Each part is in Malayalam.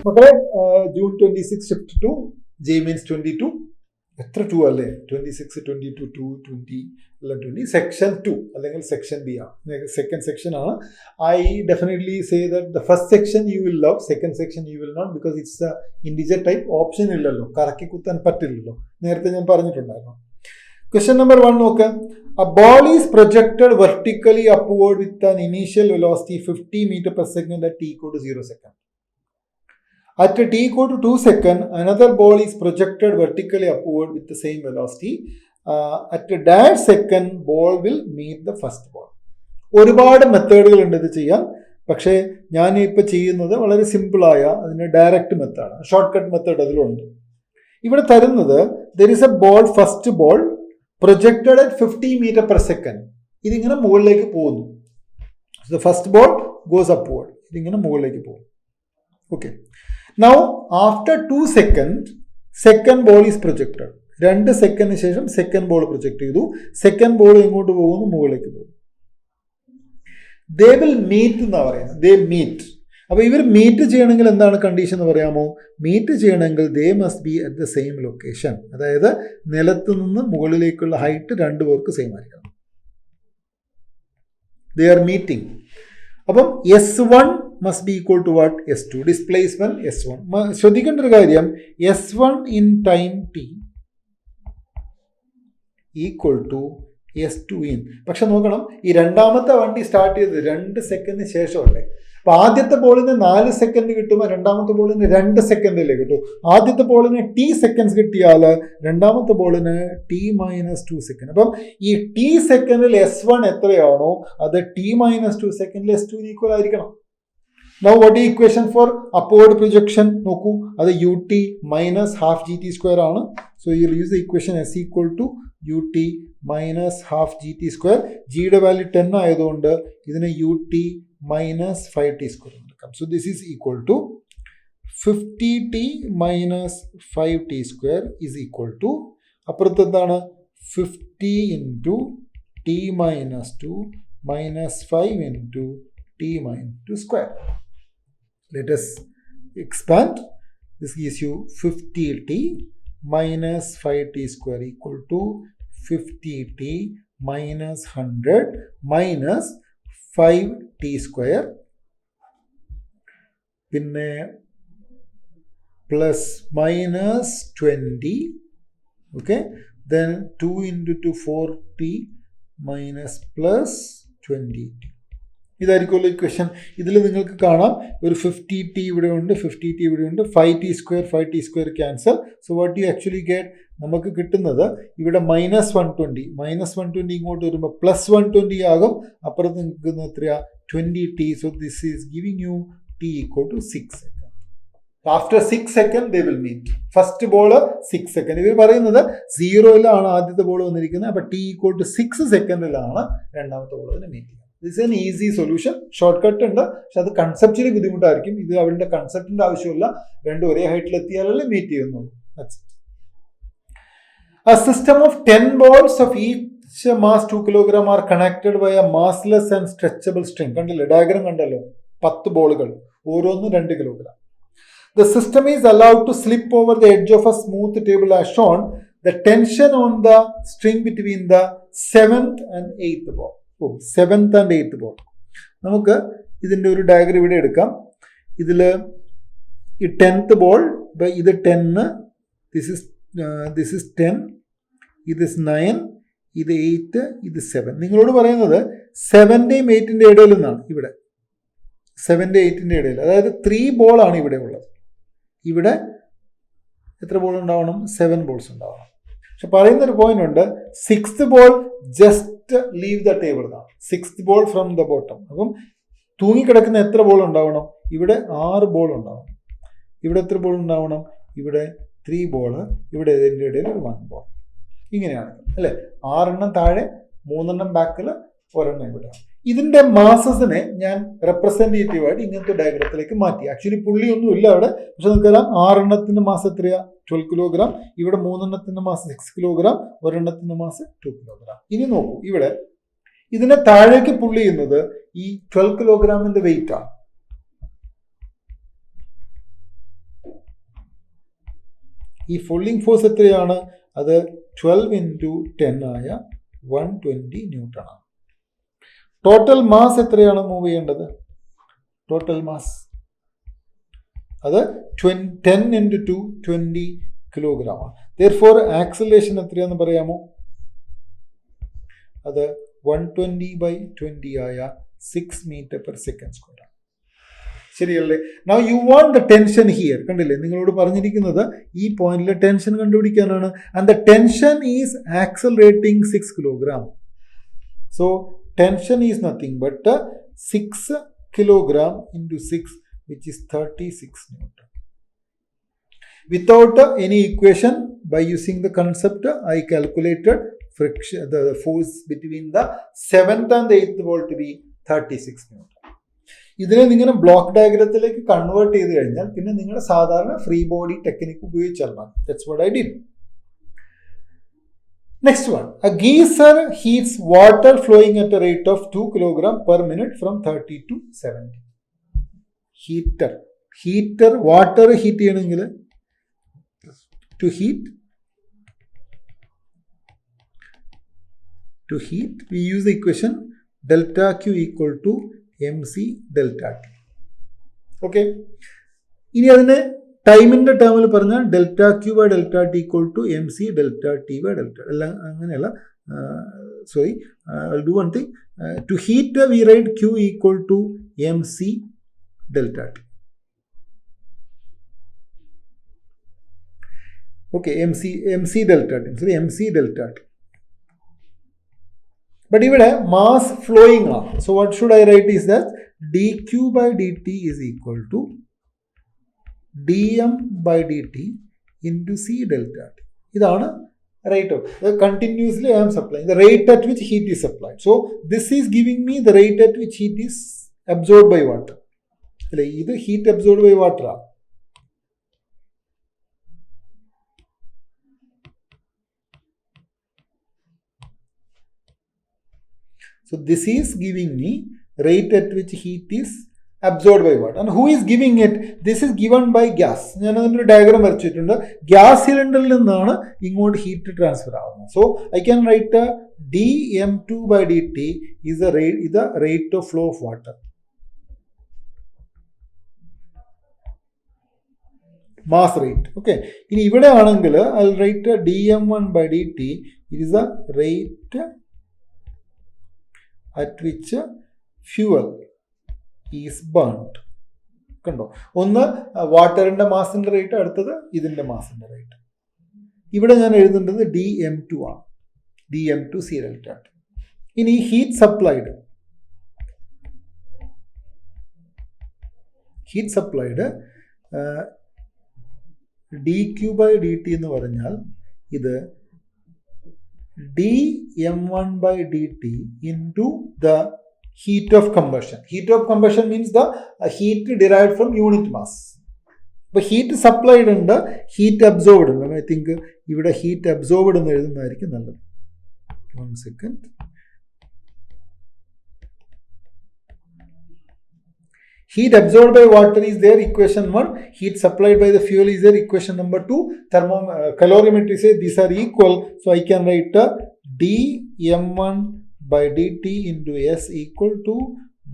മക്കളെ June 26 SHIFT-2 J means 22 എത്ര 2 അല്ലേ 26 22 2 20 എല്ലാം 20 section 2 അല്ലെങ്കിൽ section B ആണ് second section ആണ്. I definitely say that the first section you will love, second section you will not because it's a integer type, option ഇല്ലല്ലോ, കറക്കി കുത്താൻ പറ്റില്ലല്ലോ, നേരത്തെ ഞാൻ പറഞ്ഞിട്ടുണ്ടായിരുന്നു. Question number 1 നോക്കാം. A ball is projected vertically upward with an initial velocity 50 meter per second at t equal to 0 second. At t equal to 2 seconds, another ball is projected vertically upward with the same velocity. At a dash second, ball will meet the first ball. ഒരുപാട് മെത്തേഡുകൾ ഉണ്ട് ഇത് ചെയ്യാൻ. പക്ഷേ ഞാൻ ഇപ്പോൾ ചെയ്യുന്നത് വളരെ സിമ്പിളായ അതിൻ്റെ ഡയറക്റ്റ് മെത്തേഡാണ്. ഷോർട്ട് കട്ട് മെത്തേഡ് അതിലുണ്ട്. ഇവിടെ തരുന്നത് there is a ball, first ball projected at 50 meter per second. ഇതിങ്ങനെ മുകളിലേക്ക് പോകുന്നു. The first ball goes upward. ഇതിങ്ങനെ മുകളിലേക്ക് പോകും. Okay. Now, after 2 seconds, second ball is projected. 2 സെക്കൻഡിന് ശേഷം സെക്കൻഡ് ബോൾ പ്രൊജക്ട് ചെയ്തു. സെക്കൻഡ് ബോൾ എങ്ങോട്ട് പോകുന്നു? മുകളിലേക്ക് പോകും. They will meet എന്നാ പറയുന്നത്. They meet. അപ്പോൾ ഇവർ മീറ്റ് ചെയ്യണമെങ്കിൽ എന്താണ് കണ്ടീഷൻ എന്ന് പറയാമോ? മീറ്റ് ചെയ്യണമെങ്കിൽ they must be at the same location. അതായത് നിലത്ത് നിന്ന് മുകളിലേക്കുള്ള ഹൈറ്റ് രണ്ടുപേർക്ക് സെയിം ആയിരിക്കണം. They are meeting. അപ്പം S1 must be equal to what? S2. Displacement S1. ശ്രദ്ധിക്കേണ്ട ഒരു കാര്യം, S1 in time t equal to S2 in. പക്ഷെ നോക്കണം, ഈ രണ്ടാമത്തെ വണ്ടി സ്റ്റാർട്ട് ചെയ്തത് 2 സെക്കൻഡിന് ശേഷമല്ലേ. അപ്പൊ ആദ്യത്തെ ബോളിന് 4 സെക്കൻഡ് കിട്ടുമ്പോൾ രണ്ടാമത്തെ ബോളിന് 2 സെക്കൻഡിലേ കിട്ടും. ആദ്യത്തെ ബോളിന് t സെക്കൻഡ്സ് കിട്ടിയാൽ രണ്ടാമത്തെ ബോളിന് t minus 2 സെക്കൻഡ്. അപ്പം ഈ t സെക്കൻഡിൽ S1 എത്രയാണോ അത് t minus 2 സെക്കൻഡിൽ S2 ഈക്വൽ ആയിരിക്കണം. Now what is equation for upward projection? നോക്കൂ, അത് ut minus half gt square ആണ്. So you will use the equation s equal to ut minus half gt square. g യുടെ വാല്യൂ 10 ആയതുകൊണ്ട് ഇതിന് ut minus 5t square എടുക്കാം. So this is equal to 50t minus 5t square is equal to, അപ്പുറത്ത് എന്താണ്, 50 into t minus 2 minus 5 into t minus 2 square. Let us expand. This gives you 50t minus 5t square equal to 50t minus 100 minus 5t square. പിന്നെ plus minus 20. Okay. Then 2 into 2 4t minus plus 20t. ഇതായിരിക്കുമല്ലോ ഇക്വേഷൻ. ഇതിൽ നിങ്ങൾക്ക് കാണാം ഒരു 50t ഇവിടെ ഉണ്ട്, 50t ഇവിടെ ഉണ്ട്, 5t square cancel. So what you actually get, നമുക്ക് കിട്ടുന്നത് ഇവിടെ -120 ഇങ്ങോട്ട് വരുമ്പോൾ +120 ആകും. അപ്പുറത്ത് നിൽക്കുന്ന എത്രയാ, 20t. So this is giving you t equal to 6 seconds. After 6 seconds they will meet. First ball 6 second. ഇവർ പറയുന്നത് 0-ലാണ് ആദ്യത്തെ ബോൾ വന്നിരിക്കുന്നത്. അപ്പോൾ t equal to 6 സെക്കൻഡിലാണ് രണ്ടാമത്തെ ബോൾ അതിനെ മീറ്റ് ചെയ്യുന്നത്. This N easy solution. Short cut ഉണ്ട്, പക്ഷെ അത് കൺസെപ്റ്റിന് ബുദ്ധിമുട്ടായിരിക്കും. ഇത് അവരുടെ കൺസെപ്റ്റിന്റെ ആവശ്യമില്ല, രണ്ടും ഒരേ ഹൈറ്റിൽ എത്തിയാലല്ലേ മീറ്റ് ചെയ്യുന്നുള്ളൂ. A system of 10 balls of each mass 2 kg are connected by a massless and stretchable string. കണ്ടില്ലേ, ഡയഗ്രാം കണ്ടല്ലോ, 10 ബോളുകൾ, ഓരോന്നും 2 kilogram. The system is allowed to slip over the edge of a smooth table as shown. The tension on the string between the 7th and 8th ball. 7th and 8th ball. നമുക്ക് ഇതിൻ്റെ ഒരു ഡയഗ്രം ഇവിടെ എടുക്കാം. ഇതിൽ ഈ 10th ബോൾ, ഇത് 10, ദിസ് ഇസ് 10, ഇത് 9, ഇത് 8, ഇത് 7. നിങ്ങളോട് പറയുന്നത് 7ന്റെയും 8ന്റെയും ഇടയിൽ നിന്നാണ്. ഇവിടെ 7ന്റെ 8ന്റെ ഇടയിൽ, അതായത് 3 ബോളാണ് ഇവിടെ ഉള്ളത്. ഇവിടെ എത്ര ബോൾ ഉണ്ടാവണം? 7 ബോൾസ് ഉണ്ടാവണം. പക്ഷെ പറയുന്നൊരു പോയിന്റ് ഉണ്ട്, 6th ball just leave the table എന്നാണ്. 6th ball from the bottom. അപ്പം തൂങ്ങിക്കിടക്കുന്ന എത്ര ബോൾ ഉണ്ടാവണം? ഇവിടെ 6 ബോൾ ഉണ്ടാവണം. ഇവിടെ എത്ര ബോൾ ഉണ്ടാവണം? ഇവിടെ 3 ബോള്, ഇവിടെ ഇതിൻ്റെ ഇടയിൽ ഒരു 1 ബോൾ. ഇങ്ങനെയാണ് അല്ലേ? 6 എണ്ണം താഴെ, 3 എണ്ണം ബാക്കിൽ, 1 എണ്ണം ഇവിടെ. ഇതിന്റെ മാസസിനെ ഞാൻ റെപ്രസെന്റേറ്റീവായിട്ട് ഇങ്ങനത്തെ ഡയഗ്രത്തിലേക്ക് മാറ്റി. ആക്ച്വലി പുള്ളിയൊന്നും ഇല്ല അവിടെ, പക്ഷെ നമുക്കറിയാം 6 എണ്ണത്തിന്റെ മാസം എത്രയാ? 12 കിലോഗ്രാം. ഇവിടെ 3 എണ്ണത്തിന്റെ മാസം 6 കിലോഗ്രാം, 1 എണ്ണത്തിന്റെ മാസം 2 കിലോഗ്രാം. ഇനി നോക്കൂ, ഇവിടെ ഇതിനെ താഴേക്ക് പുള്ളി ചെയ്യുന്നത് ഈ 12 കിലോഗ്രാമിന്റെ വെയിറ്റ് ആണ്. ഈ ഫോൾഡിംഗ് ഫോഴ്സ് എത്രയാണ്? അത് 12 ഇൻറ്റു 10 ആയ 120 ന്യൂട്ടൺ ആണ്. ടോട്ടൽ മാസ് എത്രയാണ് മൂവ് ചെയ്യേണ്ടത്? ടോട്ടൽ മാസ് അത് 10 ഇൻറ്റു 2 20 കിലോഗ്രാം ആണ്. ദെയർഫോർ ആക്സിലറേഷൻ എത്രയാണെന്ന് പറയാമോ? അത് 120/20 ആയ 6 മീറ്റർ പെർ സെക്കൻഡ് സ്ക്വയർ ആണ്. ശരിയല്ലേ? Now you want the tension here. കണ്ടില്ലേ, നിങ്ങളോട് പറഞ്ഞിരിക്കുന്നത് ഈ പോയിന്റിലെ ടെൻഷൻ കണ്ടുപിടിക്കാനാണ്. And the tension is accelerating 6 kilogram. So tension is nothing but 6 kilogram into 6 which is 36 Newton. Without any equation, by using the concept, I calculated friction, the force between the 7th and 8th volt to be 36 Newton. ഇതിനെ നിങ്ങൾ ബ്ലോക്ക് ഡയഗ്രത്തിലേക്ക് കൺവേർട്ട് ചെയ്ത് കഴിഞ്ഞാൽ പിന്നെ നിങ്ങളുടെ സാധാരണ ഫ്രീ ബോഡി ടെക്നിക്ക് ഉപയോഗിച്ചാൽ മതി. That's what I did. Next one. A geyser heats water flowing at a rate of 2 kg per minute from 30 to 70. Heater water heat ചെയ്യണമെങ്കിൽ to heat we use the equation delta Q equal to mc delta T. Okay, ഇനി അതിനെ ടൈമിന്റെ ടേമിൽ പറഞ്ഞാൽ delta Q by delta T equal to MC delta T by delta. എല്ലാം അങ്ങനെയല്ല, sorry, do one thing. To heat we write Q equal to MC delta T. Okay, MC delta T. Sorry, MC delta T. But ഇവിടെ mass flowing ആണ്. So what should I write is that dq by dt is equal to dm by dt into C delta T. ഇതാണ് rate of continuously I am supplying the rate at which heat is supplied. So this is giving me the rate at which heat is absorbed by water. അല്ലെ, ഇത് ഹീറ്റ് അബ്സോർബ് ബൈ വാട്ടർ ആണ്. So this is giving me rate at which heat is absorbed by water. And who is giving it? This is given by gas. ഞാൻ അതിൻ്റെ ഒരു ഡയഗ്രാം വരച്ചിട്ടുണ്ട്. ഗ്യാസ് സിലിണ്ടറിൽ നിന്നാണ് ഇങ്ങോട്ട് ഹീറ്റ് ട്രാൻസ്ഫർ ആവുന്നത്. So I can write dm2/dt is the rate of flow of water. Mass rate. Okay. ഇനി ഇവിടെ ആണെങ്കിൽ I'll write dm1/dt. It is the rate at which fuel is burnt. കണ്ടോ, ഒന്ന് വാട്ടറിന്റെ മാസിന്റെ റേറ്റ്, അടുത്തത് ഇതിന്റെ മാസിന്റെ റേറ്റ്. ഇവിടെ ഞാൻ എഴുതേണ്ടത് dm2 ആണ്. dm2 C delta T. ഇനി heat supplied dq by dt എന്ന് പറഞ്ഞാൽ ഇത് dm1/dt into the heat of combustion. Heat of combustion means the heat derived from unit mass. അപ്പോൾ ഹീറ്റ് സപ്ലൈഡ് ഉണ്ട്, ഹീറ്റ് അബ്സോർബ്ഡ് ഉണ്ട്. ഐ തിങ്ക് ഇവിടെ ഹീറ്റ് അബ്സോർബ്ഡ് എന്ന് എഴുതുന്നതായിരിക്കും നല്ലത്. 1 second. Heat absorbed by water is there, equation 1. Heat supplied by the fuel is there, equation number 2. Calorimetry says these are equal. So I can write dm1/dt into S equal to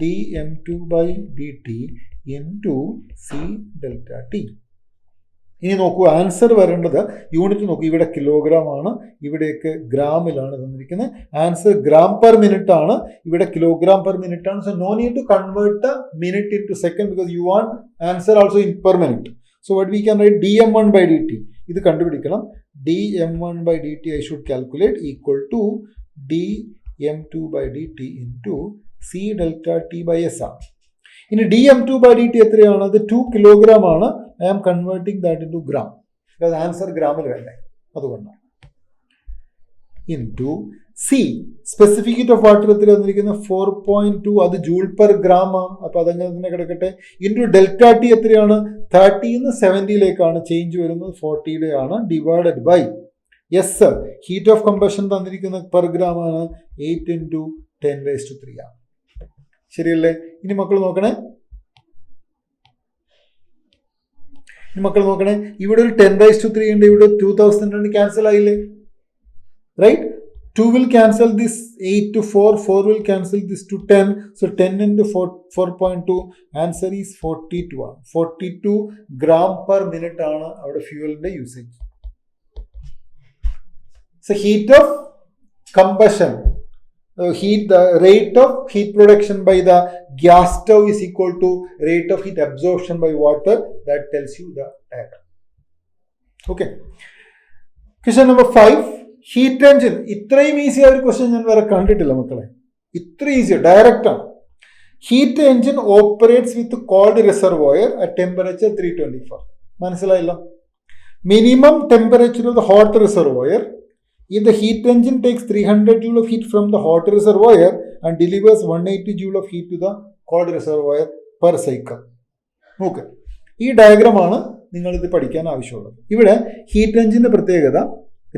dm2/dt into C delta T. ഇനി നോക്കൂ, ആൻസർ വരേണ്ടത് യൂണിറ്റ് നോക്കൂ. ഇവിടെ കിലോഗ്രാം ആണ്, ഇവിടെയൊക്കെ ഗ്രാമിലാണ് തന്നിരിക്കുന്നത്. ആൻസർ ഗ്രാം പെർ മിനിറ്റ് ആണ്, ഇവിടെ കിലോഗ്രാം പെർ മിനിറ്റ് ആണ്. So no need to convert minute into second because you want answer also in per minute. So what we can write dm1/dt. ഇത് കണ്ടുപിടിക്കണം. dm1/dt I should calculate equal to dm2/dt into C delta T by S ആണ്. ഇനി dm2/dt എത്രയാണ്? അത് 2 കിലോഗ്രാം ആണ്. I am converting that into gram because answer ഗ്രാമിൽ വേണ്ടേ, അതുകൊണ്ടാണ്. into C specific heat of water എത്ര വന്നിരിക്കുന്നത്? 4.2. അത് ജൂൾ പെർ ഗ്രാം ആണ്. അപ്പൊ അതങ്ങനെ തന്നെ കിടക്കട്ടെ. into delta T എത്രയാണ്? 30 നിന്ന് 70ലേക്കാണ് ചേഞ്ച് വരുന്നത്, 40 ആണ്. Divided by S heat of combustion തന്നിരിക്കുന്ന പെർ ഗ്രാം ആണ്, 8 into 10⁻³ ആണ്. ശരിയല്ലേ? ഇനി മക്കൾ നോക്കണേ, മക്കൾ നോക്കണേ, ഇവിടെ ഒരു 10⁻³ ഉണ്ട്, ഇവിടെ 2000 ക്യാൻസൽ ആയില്ലേ, right? 2 will cancel this 8 to 4, 4 will cancel this to 10, so 10 into 4.2, answer is 42 ആണ്. 42 gram per minute ആണ് അവിടെ ഫ്യൂവലിന്റെ usage. So heat of combustion, the rate of heat production by the gas stove is equal to rate of heat absorption by water. That tells you the diagram. Okay. Question number 5. Heat engine. ഇത്രയും ഈസി ആയ ഒരു ക്വസ്റ്റ്യൻ ഞാൻ വേറെ കണ്ടിട്ടില്ല മക്കളെ. ഇത്ര ഈസി, ഡയറക്റ്റ് ആണ്. Heat engine operates with called reservoir at temperature 324. മനസ്സിലായല്ലോ? Minimum temperature of the hot reservoir. If the heat engine takes 300 joule of heat from the hot reservoir and delivers 180 joule of heat to the cold reservoir per cycle. Okay. ഈ ഡയഗ്രമാണ് നിങ്ങളിത് പഠിക്കാൻ ആവശ്യമുള്ളത്. ഇവിടെ ഹീറ്റ് എഞ്ചിൻ്റെ പ്രത്യേകത,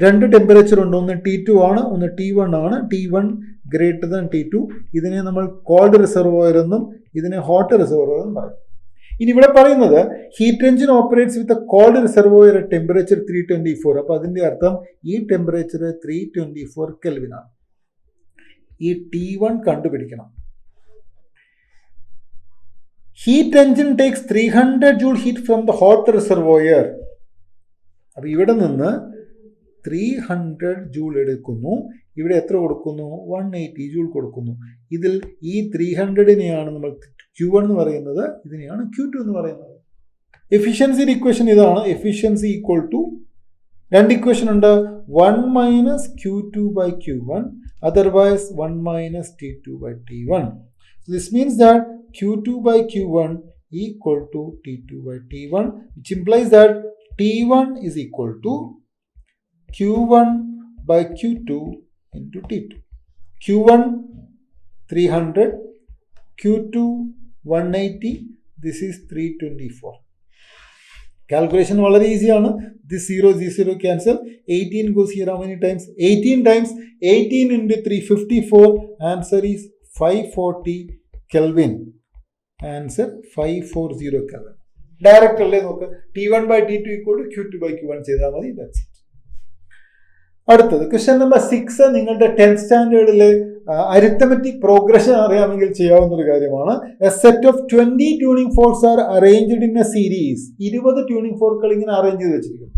2 ടെമ്പറേച്ചർ ഉണ്ട്. ഒന്ന് T2 ആണ്, ഒന്ന് T1 ആണ്. T1 greater than T2. ഇതിനെ നമ്മൾ കോൾഡ് റിസർവോയർ എന്നും ഇതിനെ ഹോട്ട് റിസർവോയർ എന്നും പറയും. ഇനി ഇവിടെ പറയുന്നത് ഹീറ്റ് എഞ്ചിൻ ഓപ്പറേറ്റ്സ് വിത്ത് കോൾഡ് റിസർവോയർ ടെമ്പറേച്ചർ 324. അപ്പോൾ അതിൻ്റെ അർത്ഥം ഈ ടെമ്പറേച്ചർ 324 കെൽവിനാണ്. ഈ T1 കണ്ടുപിടിക്കണം. Heat engine takes 300 joule heat from the hot reservoir. അപ്പോൾ ഇവിടെ നിന്ന് 300 ജൂൾ എടുക്കുന്നു, ഇവിടെ എത്ര കൊടുക്കുന്നു? 180 ജൂൾ കൊടുക്കുന്നു. ഇതിൽ ഈ 300നെയാണ് നമ്മൾ Q1 എന്ന് പറയുന്നത്, ഇതിനെയാണ് Q2 എന്ന് പറയുന്നത്. എഫിഷ്യൻസിയുടെ ഇക്വേഷൻ ഇതാണ്. എഫിഷ്യൻസി ഈക്വൽ ടു 2 ഇക്വേഷൻ ഉണ്ട്. 1 minus Q2 by Q1, otherwise 1 minus T2 by T1. This means that Q2 by Q1 equal to T2 by T1, which implies that T1 is equal to Q1 by Q2 into T2. Q1 300, Q2 180, this is 324. Calculation വളരെ ഈസിയാണ്. This 0 cancel. 18 goes here how many times? 18 times. 18 into 354. Answer is 540 Kelvin. Answer 540 Kelvin. Direct അല്ലേ നോക്ക്. T1 by T2 equal to Q2 by Q1 ചെയ്താൽ മതി. That's it. അടുത്തത് ക്വസ്റ്റ്യൻ നമ്പർ 6. നിങ്ങളുടെ 10th സ്റ്റാൻഡേർഡിലെ അരിത്തമെറ്റിക് പ്രോഗ്രഷൻ അറിയാമെങ്കിൽ ചെയ്യാവുന്ന ഒരു കാര്യമാണ്. A set of 20 tuning forks are arranged in a series. 20 tuning ഫോർക്കുകൾ ഇങ്ങനെ അറേഞ്ച് ചെയ്ത് വെച്ചിരിക്കുന്നു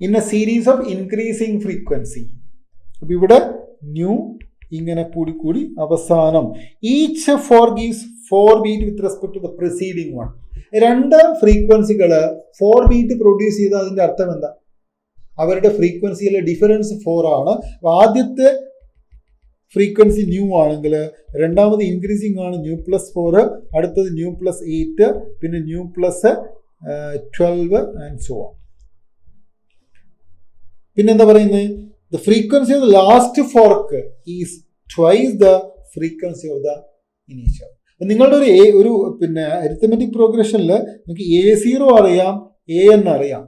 in a series of increasing frequency. അപ്പൊ ഇവിടെ ന്യൂ ഇങ്ങനെ കൂടി അവസാനം each fork is 4 beat with respect to the preceding one. 2 ഫ്രീക്വൻസികൾ 4 ബീറ്റ് പ്രൊഡ്യൂസ് ചെയ്ത അതിന്റെ അർത്ഥം എന്താ? അവരുടെ ഫ്രീക്വൻസിയിലെ ഡിഫറൻസ് 4 ആണ്. ആദ്യത്തെ ഫ്രീക്വൻസി ന്യൂ ആണെങ്കിൽ രണ്ടാമത് ഇൻക്രീസിങ് ആണ് ന്യൂ പ്ലസ് 4, അടുത്തത് ന്യൂ പ്ലസ് 8, പിന്നെ nu plus 12 and so on. പിന്നെന്താ പറയുന്നത്? The frequency of the last fork is twice the frequency of the initial. നിങ്ങളുടെ ഒരു പിന്നെ അരിത്തമെറ്റിക് പ്രോഗ്രഷനിൽ നിങ്ങൾക്ക് A0 അറിയാം, AN അറിയാം.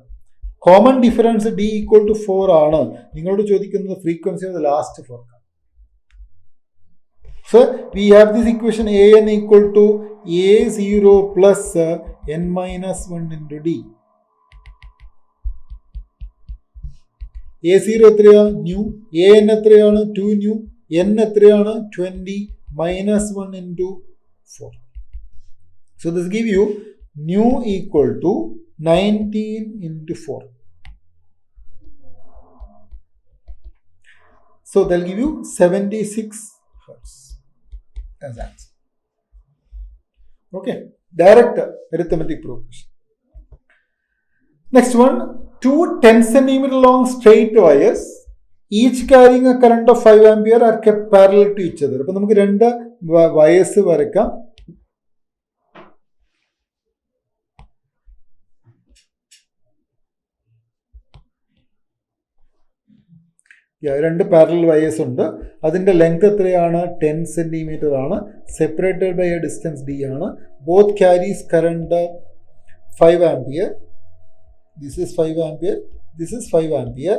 Common difference D equal to 4 ആണ്. നിങ്ങളോട് ചോദിക്കുന്നത് frequency of the last fork. So we have this equation AN equal to A0 plus n-1 into D. A0 എത്രയാ? ന്യൂ. AN എത്രയാണ്? 2 ന്യൂ. N എത്രയാണ്? 20 minus 1 into 4. So this give you new equal to 19 into 4. So they'll give you 76 hertz as answer. Okay, direct arithmetic progression. Next one, 2 10 centimeter long straight wires, each carrying a current of 5 ampere are kept parallel to each other. അപ്പോൾ നമുക്ക് 2 വയേഴ്സ് വരയ്ക്കാം. രണ്ട് പാരലൽ വയേഴ്സ് ഉണ്ട്. അതിൻ്റെ ലെങ്ത് എത്രയാണ്? 10 സെൻറ്റിമീറ്റർ ആണ്. Separated by a distance D ആണ്. Both carries current 5 ampere. This is 5 ampere, this is 5 ampere.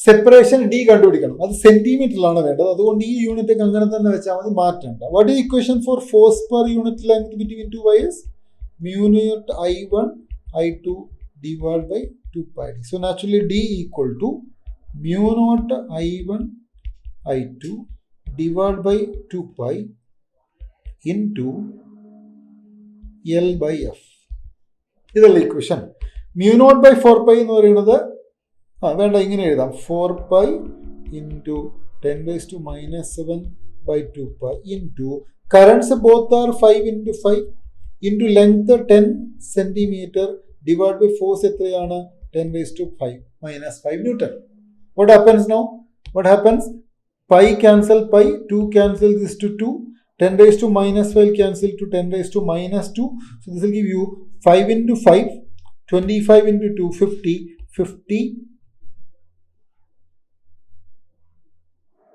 Separation D കണ്ടുപിടിക്കണം. അത് സെന്റിമീറ്ററിലാണ് വേണ്ടത്. അതുകൊണ്ട് ഈ യൂണിറ്റ് അങ്ങനെ തന്നെ വെച്ചാൽ മതി, മാറ്റണ്ട. What is equation for force per unit length between 2 wires? mu naught I1 I2 divided by 2 pi d. So naturally d equal to mu naught I1 I2 divided by 2 pi into L by F. ഇതല്ല equation. mu naught by 4 pi എന്ന് പറയുന്നത് വേണ്ട ഇങ്ങനെ എഴുതാം, 4 pi into 10 raised to minus 7 by 2 pi into currents both are 5 into 5 into length 10 centimeter divided by force എത്രയാണ് 10 raised to 5 minus 5 Newton. What happens now? What happens? Pi cancel pi, 2 cancel this to 2, 10 raised to minus 5 cancel to 10 raised to minus 2. So this will give you 5 into 5, 25 into 2, 50, 50.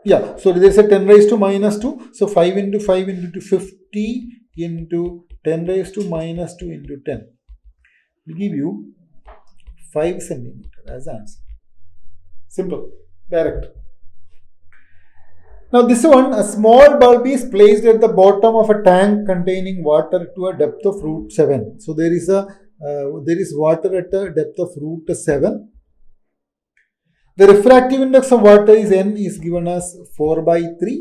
Yeah, so there is a 10 raised to minus 2. So 5 into 5 into 2, 50 into 10 raised to minus 2 into 10 will give you 5 centimeter as answer. Simple, direct. Now this one, a small bulb is placed at the bottom of a tank containing water to a depth of root 7. So there is water at a depth of root 7. The refractive index of water is n is given as 4 by 3.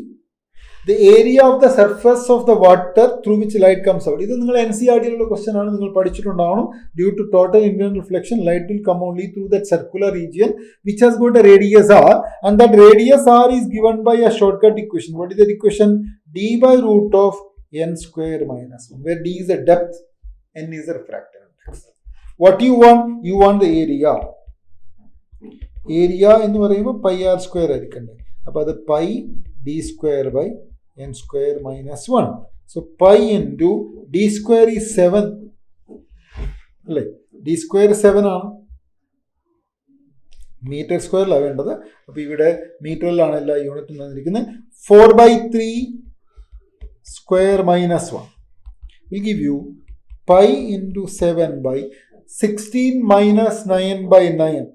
The area of the surface of the water through which light comes out. This is നിങ്ങൾ NCERT question ആണ്, നിങ്ങൾ പഠിച്ചിട്ടുണ്ടാവണം. Due to total internal reflection, light will come only through that circular region which has got a radius r, and that radius r is given by a shortcut equation. What is that equation? D by root of n square minus 1, where d is the depth, n is the refractive index. What you want? You want the area. Area എന്ന് പറയുമ്പോൾ പൈ ആർ സ്ക്വയർ ആയിരിക്കണ്ടേ, അപ്പോൾ അത് pi D square by N square minus 1. So pi into D square ഈ 7 അല്ലേ, ഡി സ്ക്വയർ 7 ആണ്, മീറ്റർ സ്ക്വയറിലാണ് വേണ്ടത്. അപ്പോൾ ഇവിടെ മീറ്ററിലാണ് എല്ലാ യൂണിറ്റും തന്നിരിക്കുന്നത്. 4 by 3 square minus 1 will give you pi into 7 by 16 minus 9 by 9.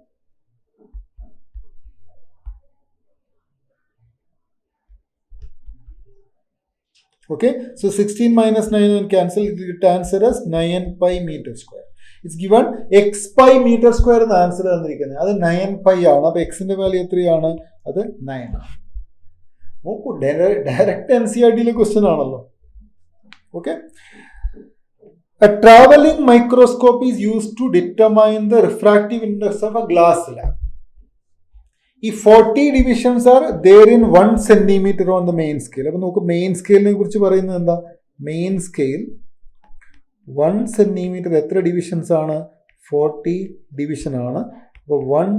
Okay, so 16 minus 9 will cancel, it answer as 9 pi meter square. It's given x pi meter square എന്ന് ആൻസർ തന്നിരിക്കുന്നത്, അത് 9 pi ആണ്. അപ്പോൾ എക്സിന്റെ വാല്യൂ എത്രയാണ്? അത് 9 ആണ്. നോക്കൂ, ഡയറക്റ്റ് NCERT ക്വസ്റ്റ്യൻ ആണല്ലോ. Okay, a traveling microscope is used to determine the refractive index of a glass slab. If 40 divisions are there in 1 centimeter on the main scale. അപ്പോൾ നമുക്ക് മെയിൻ സ്കെയിലിനെ കുറിച്ച് പറയുന്നത് എന്താ? മെയിൻ സ്കെയിൽ 1 സെന്റിമീറ്റർ എത്ര ഡിവിഷൻസ് ആണ്? 40 ഡിവിഷൻ ആണ്. അപ്പോൾ 1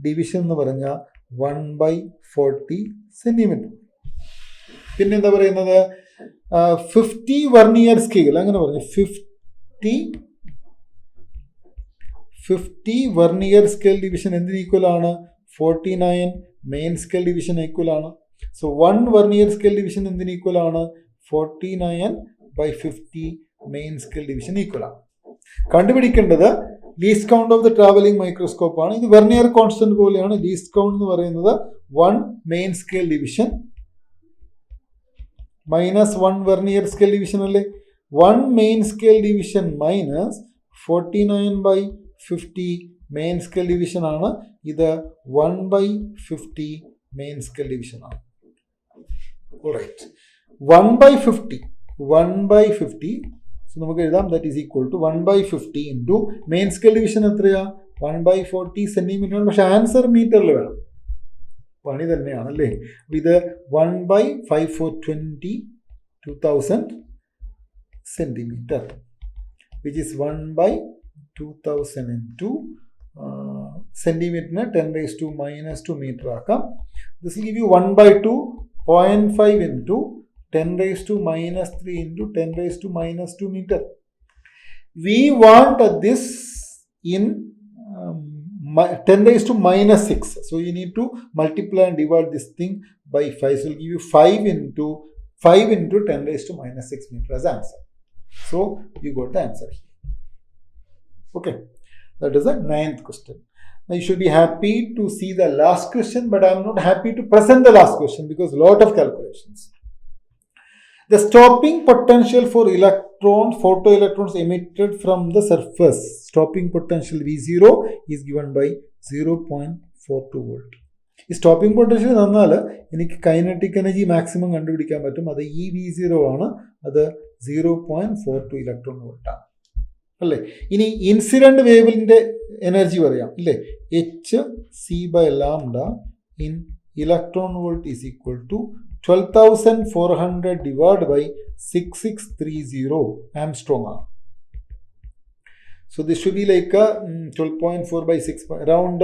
ഡിവിഷൻ എന്ന് പറഞ്ഞാൽ 1/40 സെന്റിമീറ്റർ. പിന്നെന്താ പറയുന്നത്? 50 വെർനിയർ സ്കെയിൽ, അങ്ങനെ പറഞ്ഞു. 50 വെർനിയർ സ്കെയിൽ ഡിവിഷൻ എന്തിന് ഈക്വൽ ആണ്? 49 മെയിൻ സ്കെയിൽ ഡിവിഷൻ ഈക്വൽ ആണ്. സോ 1 വെർനിയർ സ്കെയിൽ ഡിവിഷൻ എന്തിന് ഈക്വൽ ആണ്? 49/50 മെയിൻ സ്കെയിൽ ഡിവിഷൻ ഈക്വൽ ആണ്. കണ്ടുപിടിക്കേണ്ടത് least count of the travelling microscope ആണ്. ഇത് വെർനിയർ കോൺസ്റ്റന്റ് പോലെയാണ്. ലീസ്റ്റ് കൗണ്ട് എന്ന് പറയുന്നത് 1 main scale division minus 1 vernier scale division അല്ലേ. 1 main scale division minus 49/50 main scale division ആണ്. ഇത് 1/50 മെയിൻ സ്കെയിൽ ഡിവിഷൻ ആണ്. ഓൾറൈറ്റ്, 1/50 സോ നമുക്ക് എഴുതാം, that is equal to 1/50 into main scale division എത്രയാ? 1/40 സെന്റിമീറ്റർ. പക്ഷെ ആൻസർ മീറ്ററിൽ വേണം, പണി തന്നെയാണല്ലേ. ഇത് 1/5420 2000 സെന്റിമീറ്റർ, വിച്ച് ഇസ് 1/2000 ഇൻറ്റു സെന്റിമീറ്ററിന് 10 raised to minus 2 മീറ്റർ ആക്കാം. This will give you 1/2 0.5 into 10 raised to minus 3 into 10 raised to minus 2 meter. We want this in 10 raised to minus 6. So you need to multiply and divide this thing by 5. So it will give you 5 into 10 raised to minus 6 meter as answer. So you got the answer here. Okay, that is the 9th question. Now you should be happy to see the last question, but I am not happy to present the last question because a lot of calculations. The stopping potential for photoelectrons emitted from the surface, stopping potential V0 is given by 0.42 volt. ഈ സ്റ്റോപ്പിംഗ് പൊട്ടൻഷ്യൽ തന്നാൽ എനിക്ക് കൈനറ്റിക് എനർജി മാക്സിമം കണ്ടുപിടിക്കാൻ പറ്റും. അത് ഈ V0 ആണ്, അത് 0.42 ഇലക്ട്രോൺ വോൾട്ടാണ് അല്ലേ. ഇനി ഇൻസിഡന്റ് വേവിന്റെ എനർജി പറയാം അല്ലേ. hc/λ in electron volt is equal to 12,400 divided by 6630 Armstrong ആണ്. So this should be like 12.4 by 6, around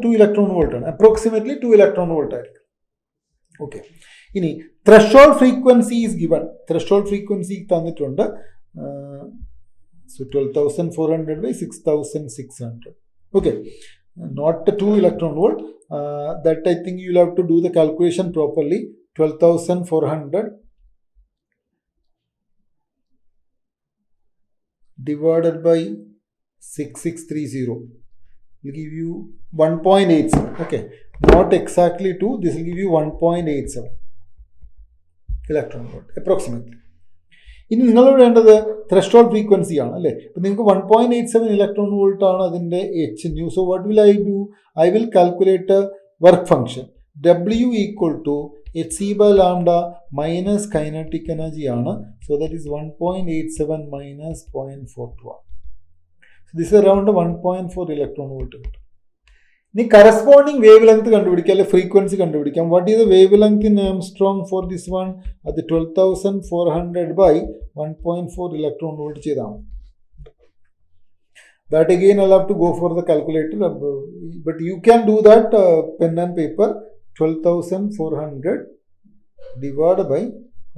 2 electron volt ആണ്, approximately 2 electron volt ആയിരിക്കും. ഓക്കെ, ഇനി threshold frequency is given. Threshold frequency തന്നിട്ടുണ്ട്. So 12,400 by 6,600. Okay, not 2 electron volt. That I think you'll have to do the calculation properly. 12,400 divided by 6630 will give you 1.87. Okay, not exactly 2. This will give you 1.87 electron volt approximately. ഇനി നിങ്ങളോട് വേണ്ടത് ത്രെഷോൾഡ് ഫ്രീക്വൻസി ആണ് അല്ലേ. അപ്പം നിങ്ങൾക്ക് 1.87 ഇലക്ട്രോൺ വോൾട്ട് ആണ് അതിൻ്റെ H nu. So what will I do? I will calculate work function. W equal to hc/λ minus kinetic energy ആണ്. സോ ദാറ്റ് ഈസ് 1.87 മൈനസ് 0.42 ആണ്. ദിസ് അറൗണ്ട് 1.4 ഇലക്ട്രോൺ വോൾട്ട് കിട്ടും. ഇനി കറസ്പോണ്ടിങ് വേവ് ലെങ്ത് കണ്ടുപിടിക്കാം, അല്ലെ ഫ്രീക്വൻസി കണ്ടുപിടിക്കാം. What is the wave length in Armstrong for this one? അത് 12,400 by 1.4 ഇലക്ട്രോൺ വോൾട്ട് ചെയ്താണ്. That again I'll have to go for the calculator, but you can do that pen and paper. 12,400 divided by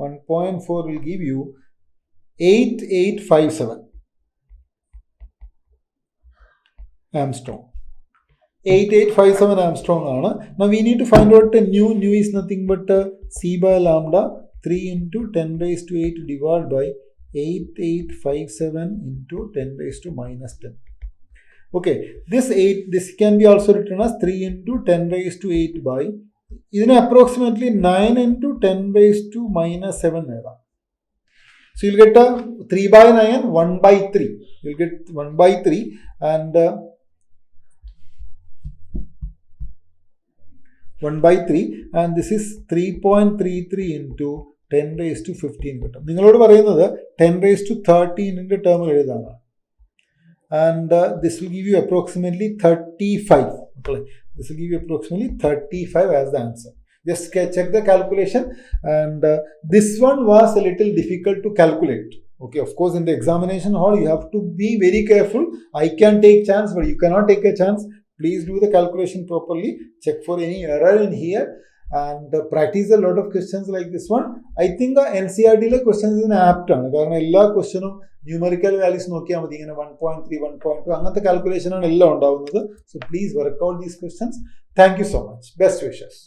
1.4 will give you 8857 Armstrong. 8857 Armstrong ആണ്. Now we need to find out the nu. Nu is nothing but c/λ 3 into 10 raised to 8 divided by 8857 into 10 raised to minus 10. Okay, this can be also written as 3 into 10 raised to 8 by, ഇതിന് approximately 9 into 10 raised to minus 7 എഴുതാം. So you'll get 3 by 9, 1 by 3. You'll get 1 by 3 and 1 by 3 and this is 3.33 into 10 raised to 15 കിട്ടും. നിങ്ങളോട് പറയുന്നത് 10 raised to 13 ടേമിൽ എഴുതാണ്. And this will give you approximately 35. Okay, this will give you approximately 35 as the answer. Just check the calculation, and this one was a little difficult to calculate. Okay, of course in the examination hall you have to be very careful. I can take chance, but you cannot take a chance. Please do the calculation properly. Check for any error in here and practice a lot of questions like this one. I think NCERT questions is apt ആണ്. കാരണം എല്ലാ ക്വസ്റ്റ്യനും ന്യൂമറിക്കൽ വാല്യൂസ് നോക്കിയാൽ മതി. ഇങ്ങനെ 1.3, 1.2 അങ്ങനത്തെ കാൽക്കുലേഷൻ ആണ് എല്ലാം ഉണ്ടാവുന്നത്. So please work out these questions. Thank you so much. Best wishes.